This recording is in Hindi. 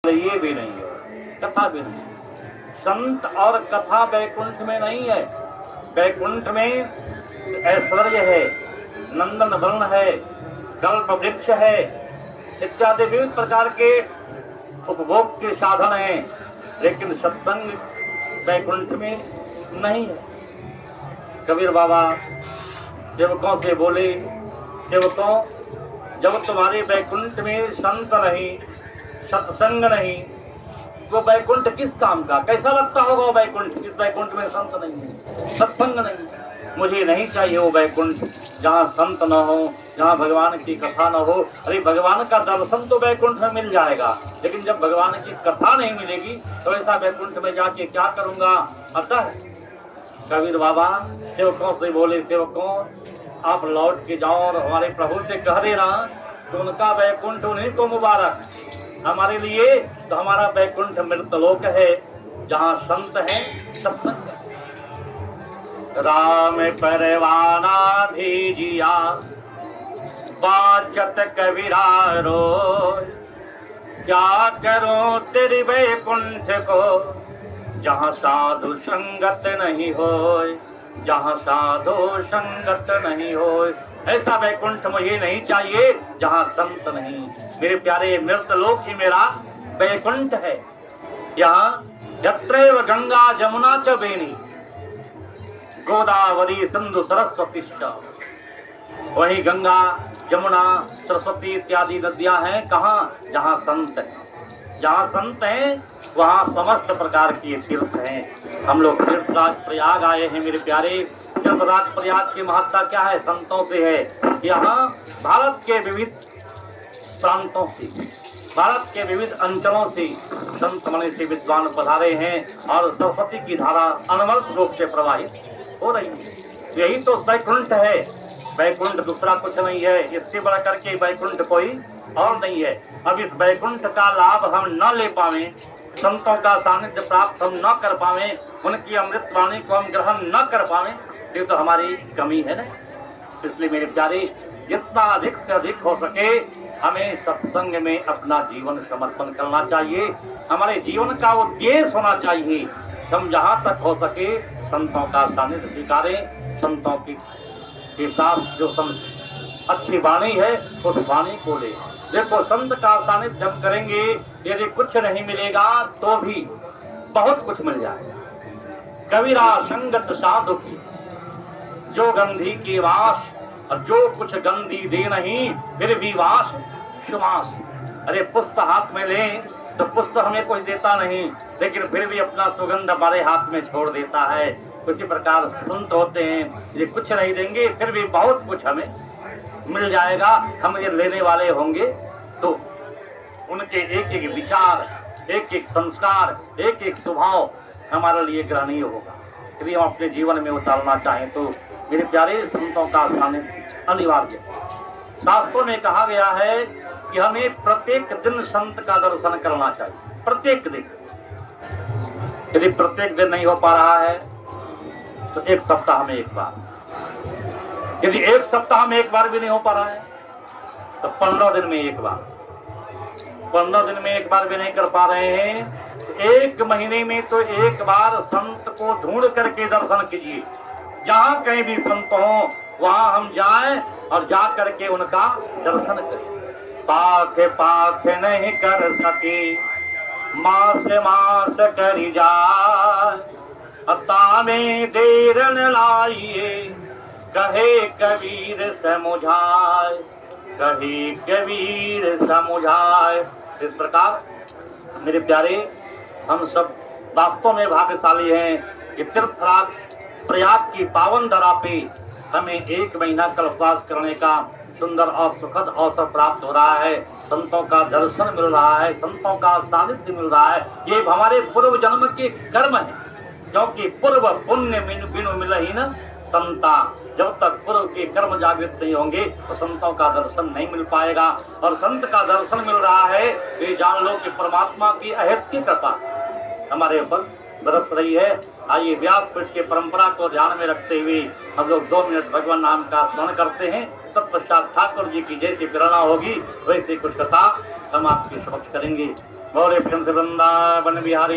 ये भी नहीं है, कथा भी नहीं। संत और कथा वैकुंठ में नहीं है। वैकुंठ में ऐश्वर्य है, नंदन वर्ण है, कल्प वृक्ष है, इत्यादि विविध प्रकार के उपभोग के साधन हैं, लेकिन सत्संग वैकुंठ में नहीं है। कबीर बाबा सेवकों से बोले, सेवकों, जब तुम्हारे वैकुंठ में संत नहीं, सत्संग नहीं, तो वैकुंठ किस काम का? कैसा लगता होगा वो वैकुंठ? इस वैकुंठ में संत नहीं है, सत्संग नहीं। मुझे नहीं चाहिए वो वैकुंठ जहाँ संत न हो, जहाँ भगवान की कथा न हो। अरे भगवान का दर्शन तो वैकुंठ में मिल जाएगा, लेकिन जब भगवान की कथा नहीं मिलेगी तो ऐसा वैकुंठ में जाके क्या करूँगा? अतः कबीर बाबा सेवकों से बोले, सेवकों, आप लौट के जाओ और हमारे प्रभु से कह देना कि उनका वैकुंठ उन्हीं को मुबारक। हमारे लिए तो हमारा वैकुंठ मृतलोक है, जहाँ संत हैं, सत्संग है। राम परवाना धीजिया बाचत कबीरारो, क्या करूं तेरे वैकुंठ को, जहाँ साधु संगत नहीं होय, जहाँ साधु संगत नहीं होय। ऐसा वैकुंठ मुझे नहीं चाहिए जहाँ संत नहीं। मेरे प्यारे, मृतलोक ही मेरा वैकुंठ है। यहाँ यत्रैव गंगा जमुना च वेणी, गोदावरी सिंधु सरस्वती, वही गंगा जमुना सरस्वती इत्यादि नदियां हैं। कहाँ? जहाँ संत हैं। जहाँ संत हैं वहाँ समस्त प्रकार के तीर्थ हैं। हम लोग तीर्थराज प्रयाग आए हैं मेरे प्यारे। तीर्थराज प्रयाग की महत्ता क्या है? संतों से है। यहाँ भारत के विविध प्रांतों से, भारत के विविध अंचलों से संत मणि से विद्वान पधारे हैं और सरस्वती की धारा अनवरत रूप से प्रवाहित हो रही है। यही तो वैकुंठ है। वैकुंठ दूसरा कुछ नहीं है, इससे बड़ा करके वैकुंठ कोई और नहीं है। अब इस वैकुंठ का लाभ हम न ले पावे, संतों का सानिध्य प्राप्त हम न कर पावे, उनकी अमृत वाणी को हम ग्रहण न कर पावे, ये तो हमारी कमी है ना। इसलिए मेरे प्यारे, जितना अधिक से अधिक हो सके हमें सत्संग में अपना जीवन समर्पण करना चाहिए। हमारे जीवन का उद्देश्य होना चाहिए। हम जहाँ तक हो सके संतों का सानिध्य स्वीकारें, संतों की साथ जो अच्छी वाणी है उस वाणी को ले। देखो, संत का सानिध्य हम करेंगे, यदि कुछ नहीं मिलेगा तो भी बहुत कुछ मिल जाएगा। कबीरा संगत साधु की जो गंधी की वास, और जो कुछ गंधी दे नहीं फिर भी वास सुवास। अरे पुष्प हाथ में लें तो पुष्प हमें कुछ देता नहीं, लेकिन फिर भी अपना सुगंध हमारे हाथ में छोड़ देता है। उसी प्रकार संत होते हैं, ये कुछ नहीं देंगे फिर भी बहुत कुछ हमें मिल जाएगा। हम ये लेने वाले होंगे तो उनके एक एक विचार, एक एक संस्कार, एक एक स्वभाव हमारे लिए ग्रहणीय होगा। यदि हम अपने जीवन में उतारना चाहें तो मेरे प्यारे, संतों का सानिध्य अनिवार्य है। शास्त्रों में कहा गया है कि हमें प्रत्येक दिन संत का दर्शन करना चाहिए। प्रत्येक दिन। यदि प्रत्येक दिन नहीं हो पा रहा है तो एक सप्ताह में एक बार। यदि एक सप्ताह में एक बार भी नहीं हो पा रहा है तो 15 दिन में एक बार। 15 दिन में एक बार भी नहीं कर पा रहे हैं तो एक महीने में तो एक बार संत को ढूंढ करके दर्शन कीजिए। जहाँ कहीं भी संत हो वहाँ हम जाएं और जा करके उनका दर्शन करें। पाख पाख नहीं कर सके, मास मास करी जाए, अता में देर न लाइए, कहे कबीर समुझाए, कहे कबीर समुझाए। इस प्रकार मेरे प्यारे, हम सब वास्तव में भाग्यशाली हैं कि तीर्थराज प्रयाग की पावन धरा पे हमें 1 महीना कल्पवास करने का सुंदर और सुखद अवसर प्राप्त हो रहा है। संतों का दर्शन मिल रहा है, संतों का सानिध्य मिल रहा है। ये हमारे पूर्व जन्म के कर्म है, क्योंकि पूर्व पुण्य बिनु मिल ही न संता। जब तक पूर्व के कर्म जागृत नहीं होंगे तो संतों का दर्शन नहीं मिल पाएगा। और संत का दर्शन मिल रहा है, ये जान लो कि परमात्मा की अहेतुकी कृपा हमारे ऊपर बरस रही है। आइए व्यासपीठ की परंपरा को ध्यान में रखते हुए हम लोग 2 मिनट भगवान नाम का स्मरण करते हैं। तत्पश्चात ठाकुर जी की जैसी प्रेरणा होगी वैसे कुछ कथा हम आपके समक्ष करेंगे। बोले प्रेम से वृंदावन बिहारी